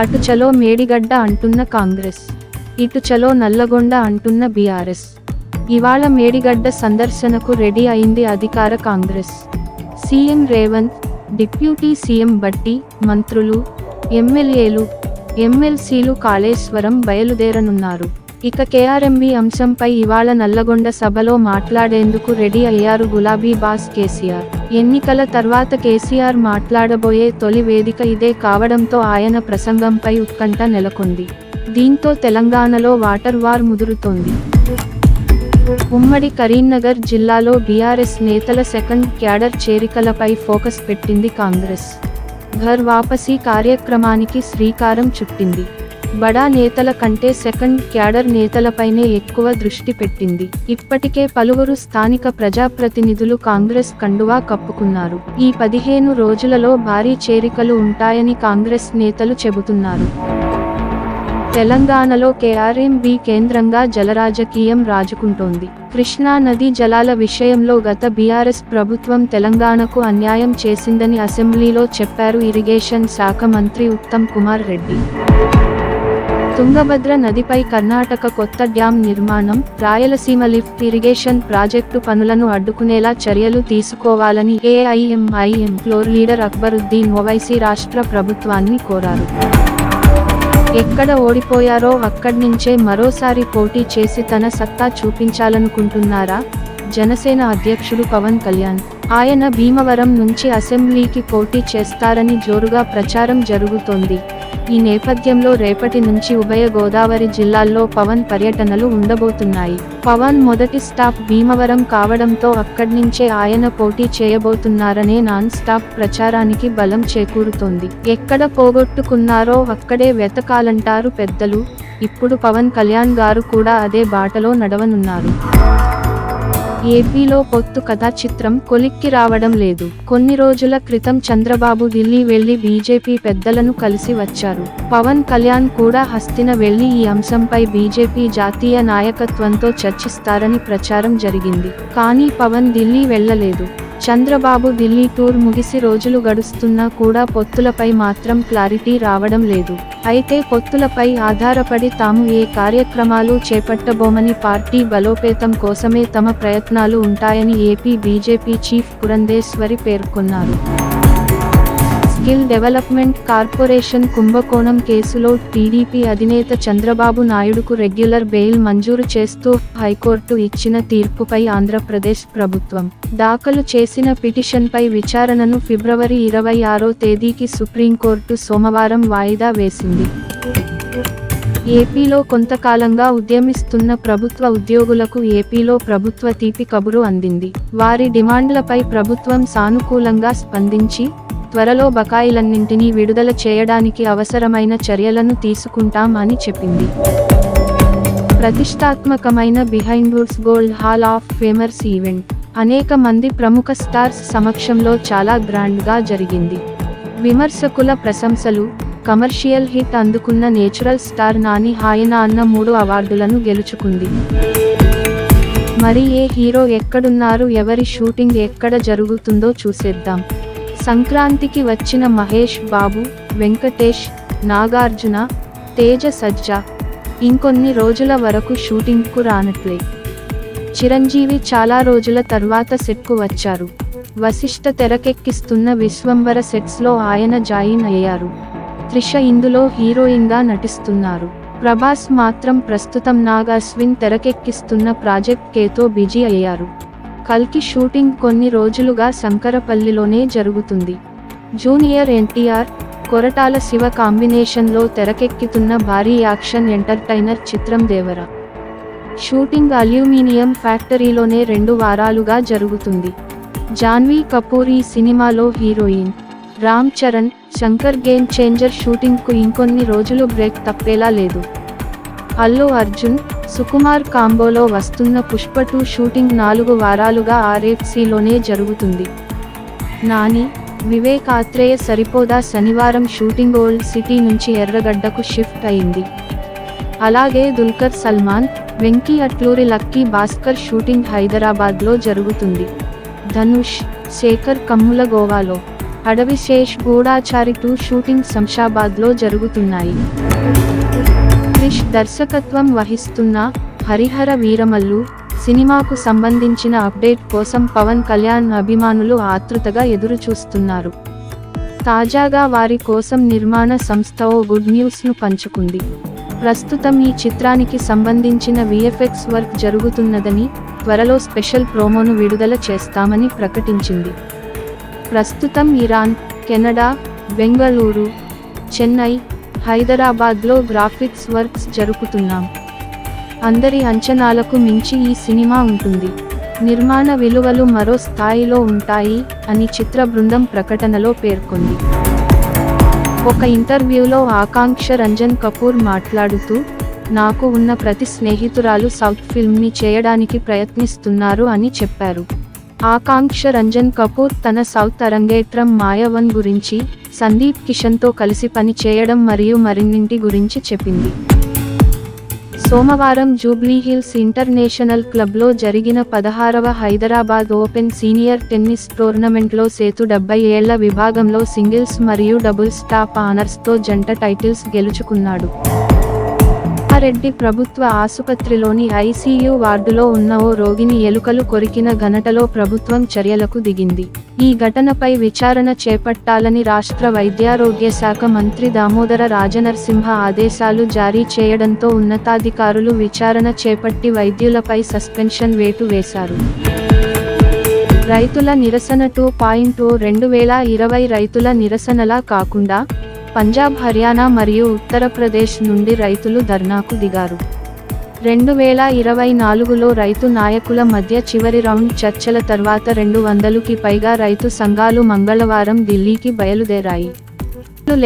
అటు చలో మేడిగడ్డ అంటున్న కాంగ్రెస్, ఇటు చలో నల్లగొండ అంటున్న బీఆర్ఎస్. ఇవాళ మేడిగడ్డ సందర్శనకు రెడీ అయింది అధికార Congress. CM Revanth, deputy CM Bhatti, మంత్రులు, ఎమ్మెల్యేలు, ఎమ్మెల్సీలు కాళేశ్వరం బయలుదేరనున్నారు. ఇక కేఆర్ఎంబీ అంశంపై ఇవాళ నల్లగొండ సభలో మాట్లాడేందుకు రెడీ అయ్యారు గులాబీ బాస్ కేసీఆర్. ఎన్నికల తర్వాత కేసీఆర్ మాట్లాడబోయే తొలి వేదిక ఇదే కావడంతో ఆయన ప్రసంగంపై ఉత్కంఠ నెలకొంది. దీంతో తెలంగాణలో వాటర్ వార్ ముదురుతోంది. ఉమ్మడి కరీంనగర్ జిల్లాలో బీఆర్ఎస్ నేతల సెకండ్ క్యాడర్ చేరికలపై ఫోకస్ పెట్టింది కాంగ్రెస్. ఘర్ వాపసీ కార్యక్రమానికి శ్రీకారం చుట్టింది. బడా నేతల కంటే సెకండ్ క్యాడర్ నేతలపైనే ఎక్కువ దృష్టి పెట్టింది. ఇప్పటికే పలువురు స్థానిక ప్రజాప్రతినిధులు కాంగ్రెస్ కండువా కప్పుకున్నారు. ఈ 15 రోజులలో భారీ చేరికలు ఉంటాయని కాంగ్రెస్ నేతలు చెబుతున్నారు. తెలంగాణలో కేఆర్ఎంబీ కేంద్రంగా జలరాజకీయం రాజుకుంటోంది. కృష్ణా నదీ జలాల విషయంలో గత బీఆర్ఎస్ ప్రభుత్వం తెలంగాణకు అన్యాయం చేసిందని అసెంబ్లీలో చెప్పారు ఇరిగేషన్ శాఖ మంత్రి ఉత్తమ్ కుమార్ రెడ్డి. తుంగభద్ర నదిపై కర్ణాటక కొత్త డ్యాం నిర్మాణం, రాయలసీమ లిఫ్ట్ ఇరిగేషన్ ప్రాజెక్టు పనులను అడ్డుకునేలా చర్యలు తీసుకోవాలని AIMIM floor leader Akbaruddin Owaisi రాష్ట్ర ప్రభుత్వాన్ని కోరారు. ఎక్కడ ఓడిపోయారో అక్కడ్నుంచే మరోసారి పోటీ చేసి తన సత్తా చూపించాలనుకుంటున్నారా? జనసేన అధ్యక్షుడు పవన్ కళ్యాణ్. ఆయన భీమవరం నుంచి అసెంబ్లీకి పోటీ చేస్తారని జోరుగా ప్రచారం జరుగుతోంది. ఈ నేపథ్యంలో రేపటి నుంచి ఉభయ గోదావరి జిల్లాల్లో పవన్ పర్యటనలు ఉండబోతున్నాయి. పవన్ మొదటి స్టాప్ భీమవరం కావడంతో అక్కడ్నుంచే ఆయన పోటీ చేయబోతున్నారనే నాన్ స్టాప్ ప్రచారానికి బలం చేకూరుతోంది. ఎక్కడ పోగొట్టుకున్నారో అక్కడే వెతకాలంటారు పెద్దలు. ఇప్పుడు పవన్ కళ్యాణ్ గారు కూడా అదే బాటలో నడవనున్నారు. ఏపీలో పొత్తు కథా చిత్రం కొలిక్కి రావడం లేదు. కొన్ని రోజుల క్రితం చంద్రబాబు ఢిల్లీ వెళ్లి బీజేపీ పెద్దలను కలిసి వచ్చారు. పవన్ కళ్యాణ్ కూడా హస్తిన వెళ్లి ఈ అంశంపై బీజేపీ జాతీయ నాయకత్వంతో చర్చిస్తారని ప్రచారం జరిగింది. కానీ పవన్ ఢిల్లీ వెళ్లలేదు. చంద్రబాబు ఢిల్లీ టూర్ ముగిసి రోజులు గడుస్తున్నా కూడా పొత్తులపై మాత్రం క్లారిటీ రావడం లేదు. అయితే పొత్తులపై ఆధారపడి తాము ఏ కార్యక్రమాలు చేపట్టబోమని పార్టీ బలోపేతం కోసమే తమ ప్రయత్నాలు ఉంటాయని ఏపీ బీజేపీ చీఫ్ పురంధేశ్వరి పేర్కొన్నారు. స్కిల్ డెవలప్మెంట్ కార్పొరేషన్ కుంభకోణం కేసులో టీడీపీ అధినేత చంద్రబాబు నాయుడుకు రెగ్యులర్ బెయిల్ మంజూరు చేస్తూ హైకోర్టు ఇచ్చిన తీర్పుపై ఆంధ్రప్రదేశ్ ప్రభుత్వం దాఖలు చేసిన పిటిషన్పై విచారణను ఫిబ్రవరి 26వ తేదీకి సుప్రీంకోర్టు సోమవారం వాయిదా వేసింది. ఏపీలో కొంతకాలంగా ఉద్యమిస్తున్న ప్రభుత్వ ఉద్యోగులకు ఏపీలో ప్రభుత్వ తీపి కబురు అందింది. వారి డిమాండ్లపై ప్రభుత్వం సానుకూలంగా స్పందించి త్వరలో బకాయిలన్నింటినీ విడుదల చేయడానికి అవసరమైన చర్యలను తీసుకుంటాం అని చెప్పింది. ప్రతిష్టాత్మకమైన Behindwoods gold hall of famers event అనేక మంది ప్రముఖ స్టార్స్ సమక్షంలో చాలా గ్రాండ్గా జరిగింది. విమర్శకుల ప్రశంసలు, కమర్షియల్ హిట్ అందుకున్న నేచురల్ స్టార్ నాని హాయన అన్న 3 అవార్డులను గెలుచుకుంది. మరి ఏ హీరో ఎక్కడున్నారు, ఎవరి షూటింగ్ ఎక్కడ జరుగుతుందో చూసేద్దాం. సంక్రాంతికి వచ్చిన మహేష్ బాబు, వెంకటేష్, నాగార్జున, తేజ సజ్జా ఇంకొన్ని రోజుల వరకు షూటింగ్కు రానట్లే. చిరంజీవి చాలా రోజుల తర్వాత సెట్కు వచ్చారు. వశిష్ఠ తెరకెక్కిస్తున్న విశ్వంబర సెట్స్లో ఆయన జాయిన్ అయ్యారు. త్రిష ఇందులో హీరోయిన్గా నటిస్తున్నారు. ప్రభాస్ మాత్రం ప్రస్తుతం నాగ్ అశ్విన్ తెరకెక్కిస్తున్న ప్రాజెక్ట్ కేతో బిజీ అయ్యారు. కల్కి షూటింగ్ కొన్ని రోజులుగా శంకరపల్లిలోనే జరుగుతుంది. జూనియర్ ఎన్టీఆర్, కొరటాల శివ కాంబినేషన్లో తెరకెక్కుతున్న భారీ యాక్షన్ ఎంటర్టైనర్ చిత్రం దేవర షూటింగ్ అల్యూమినియం ఫ్యాక్టరీలోనే 2 వారాలుగా జరుగుతుంది. జాన్వీ కపూర్ ఈ సినిమాలో heroine. Ram Charan, Shankar Game Changer షూటింగ్కు ఇంకొన్ని రోజులు బ్రేక్ తప్పేలా లేదు. అల్లు అర్జున్, సుకుమార్ కాంబోలో వస్తున్న పుష్ప 2 షూటింగ్ 4 వారాలుగా ఆర్ఎఫ్సీలోనే జరుగుతుంది. నాని, వివేక్ ఆత్రేయ సరిపోదా శనివారం షూటింగ్ ఓల్డ్ సిటీ నుంచి ఎర్రగడ్డకు షిఫ్ట్ అయింది. అలాగే దుల్కర్ సల్మాన్, వెంకీ అట్లూరి లక్కీ భాస్కర్ షూటింగ్ హైదరాబాద్లో జరుగుతుంది. ధనుష్, శేఖర్ కమ్ముల గోవాలో, అడవిశేష్ గూఢాచారి 2 షూటింగ్ శంషాబాద్లో జరుగుతున్నాయి. క్రిష్ దర్శకత్వం వహిస్తున్న హరిహర వీరమల్లు సినిమాకు సంబంధించిన అప్డేట్ కోసం పవన్ కళ్యాణ్ అభిమానులు ఆతృతగా ఎదురుచూస్తున్నారు. తాజాగా వారి కోసం నిర్మాణ సంస్థ ఓ గుడ్ న్యూస్ను పంచుకుంది. ప్రస్తుతం ఈ చిత్రానికి సంబంధించిన విఎఫ్ఎక్స్ వర్క్ జరుగుతున్నదని, త్వరలో స్పెషల్ ప్రోమోను విడుదల చేస్తామని ప్రకటించింది. ప్రస్తుతం ఇరాన్, కెనడా, బెంగళూరు, చెన్నై, హైదరాబాద్లో గ్రాఫిక్స్ వర్క్స్ జరుపుతున్నాం. అందరి అంచనాలకు మించి ఈ సినిమా ఉంటుంది. నిర్మాణ విలువలు మరో స్థాయిలో ఉంటాయి అని చిత్ర బృందం ప్రకటనలో పేర్కొంది. ఒక ఇంటర్వ్యూలో ఆకాంక్ష రంజన్ కపూర్ మాట్లాడుతూ, నాకు ఉన్న ప్రతి స్నేహితురాలు సౌత్ ఫిల్మ్ని చేయడానికి ప్రయత్నిస్తున్నారు అని చెప్పారు. ఆకాంక్ష రంజన్ కపూర్ తన సౌత్ అరంగేట్రం మాయవన్ గురించి, సందీప్ కిషన్తో కలిసి పని చేయడం మరియు మరిన్నింటి గురించి చెప్పింది. సోమవారం జూబ్లీహిల్స్ ఇంటర్నేషనల్ క్లబ్లో జరిగిన 16వ హైదరాబాద్ ఓపెన్ సీనియర్ టెన్నిస్ టోర్నమెంట్లో సేతు 70 ఏళ్ల విభాగంలో సింగిల్స్ మరియు డబుల్స్ టాప్ ఆనర్స్తో జంట టైటిల్స్ గెలుచుకున్నాడు. రెడ్డి ప్రభుత్వ ఆసుపత్రిలోని ఐసీయూ వార్డులో ఉన్న ఓ రోగిని ఎలుకలు కొరికిన ఘటనలో ప్రభుత్వం చర్యలకు దిగింది. ఈ ఘటనపై విచారణ చేపట్టాలని రాష్ట్ర వైద్యారోగ్య శాఖ మంత్రి దామోదర రాజనరసింహ ఆదేశాలు జారీ చేయడంతో ఉన్నతాధికారులు విచారణ చేపట్టి వైద్యులపై సస్పెన్షన్ వేటు వేశారు. రైతుల నిరసన 2.0 2020 రైతుల నిరసనలా కాకుండా పంజాబ్, హర్యానా మరియు ఉత్తరప్రదేశ్ నుండి రైతులు ధర్నాకు దిగారు. 2024లో రైతు నాయకుల మధ్య చివరి రౌండ్ చర్చల తర్వాత 200కి పైగా రైతు సంఘాలు మంగళవారం ఢిల్లీకి బయలుదేరాయి.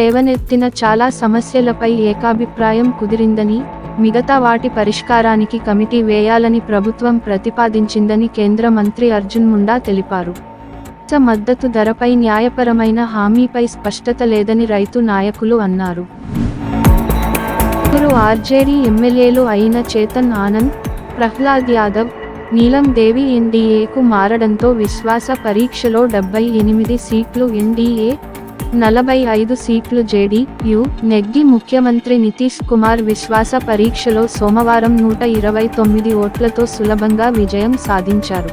లేవనెత్తిన చాలా సమస్యలపై ఏకాభిప్రాయం కుదిరిందని, మిగతా వాటి పరిష్కారానికి కమిటీ వేయాలని ప్రభుత్వం ప్రతిపాదించిందని కేంద్ర మంత్రి అర్జున్ ముండా తెలిపారు. మద్దతు ధరపై న్యాయపరమైన హామీపై స్పష్టత లేదని రైతు నాయకులు అన్నారు. ఆర్జేడీ ఎమ్మెల్యేలు అయిన చేతన్ ఆనంద్, ప్రహ్లాద్ యాదవ్, నీలం దేవి ఎన్డీఏకు మారడంతో విశ్వాస పరీక్షలో 78 సీట్లు ఎన్డీఏ, 45 సీట్లు జేడీయూ నెగ్గి ముఖ్యమంత్రి నితీష్ కుమార్ విశ్వాస పరీక్షలో సోమవారం 129 ఓట్లతో సులభంగా విజయం సాధించారు.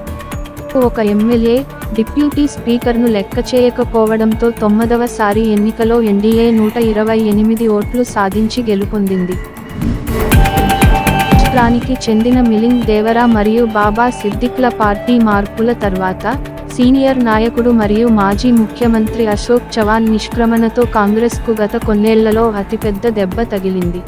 ఒక ఎమ్మెల్యే, డిప్యూటీ స్పీకర్ను లెక్క చేయకపోవడంతో 9వసారి ఎన్నికలో ఎన్డీఏ 128 ఓట్లు సాధించి గెలుపొందింది. రాష్ట్రానికి చెందిన మిలింద్ దేవరా మరియు బాబా సిద్దిక్ల పార్టీ మార్పుల తర్వాత సీనియర్ నాయకుడు మరియు మాజీ ముఖ్యమంత్రి అశోక్ చవాన్ నిష్క్రమణతో కాంగ్రెస్కు గత కొన్నేళ్లలో అతిపెద్ద దెబ్బ తగిలింది.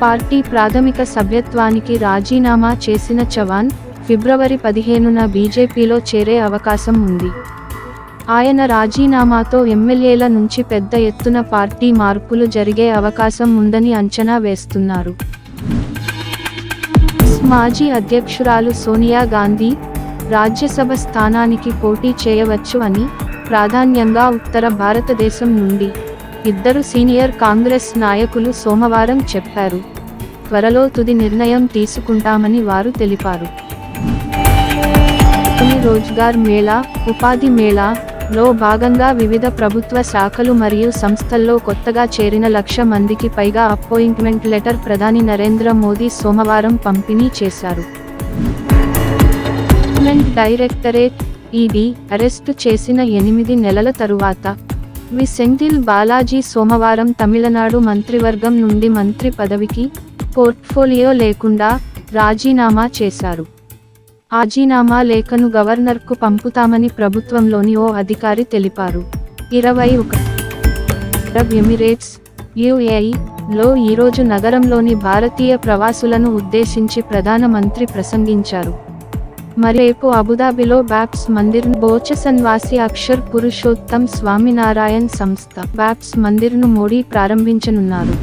పార్టీ ప్రాథమిక సభ్యత్వానికి రాజీనామా చేసిన చవాన్ ఫిబ్రవరి 15న బీజేపీలో చేరే అవకాశం ఉంది. ఆయన రాజీనామాతో ఎమ్మెల్యేల నుంచి పెద్ద ఎత్తున పార్టీ మార్పులు జరిగే అవకాశం ఉందని అంచనా వేస్తున్నారు. మాజీ అధ్యక్షురాలు సోనియా గాంధీ రాజ్యసభ స్థానానికి పోటీ చేయవచ్చు అని ప్రాధాన్యంగా ఉత్తర భారతదేశం నుండి 2 సీనియర్ కాంగ్రెస్ నాయకులు సోమవారం చెప్పారు. త్వరలో తుది నిర్ణయం తీసుకుంటామని వారు తెలిపారు. రోజ్గార్ మేళా, ఉపాధి మేళాలో భాగంగా వివిధ ప్రభుత్వ శాఖలు మరియు సంస్థల్లో కొత్తగా చేరిన 1,00,000 మందికి పైగా అపాయింట్మెంట్ లెటర్ ప్రధాని నరేంద్ర మోదీ సోమవారం పంపిణీ చేశారు. డైరెక్టరేట్ ఈడీ అరెస్టు చేసిన 8 నెలల తరువాత సెంథిల్ బాలాజీ సోమవారం తమిళనాడు మంత్రివర్గం నుండి మంత్రి పదవికి పోర్ట్ఫోలియో లేకుండా రాజీనామా చేశారు. రాజీనామా లేఖను గవర్నర్కు పంపుతామని ప్రభుత్వంలోని ఓ అధికారి తెలిపారు. 21 అరబ్ ఎమిరేట్స్, యుఏఈలో ఈరోజు నగరంలోని భారతీయ ప్రవాసులను ఉద్దేశించి ప్రధానమంత్రి ప్రసంగించారు. రేపు అబుదాబిలో బాప్స్ మందిర్ను బోచసన్వాసి అక్షర్ పురుషోత్తం స్వామినారాయణ్ సంస్థ బాప్స్ మందిర్ను మోడీ ప్రారంభించనున్నారు.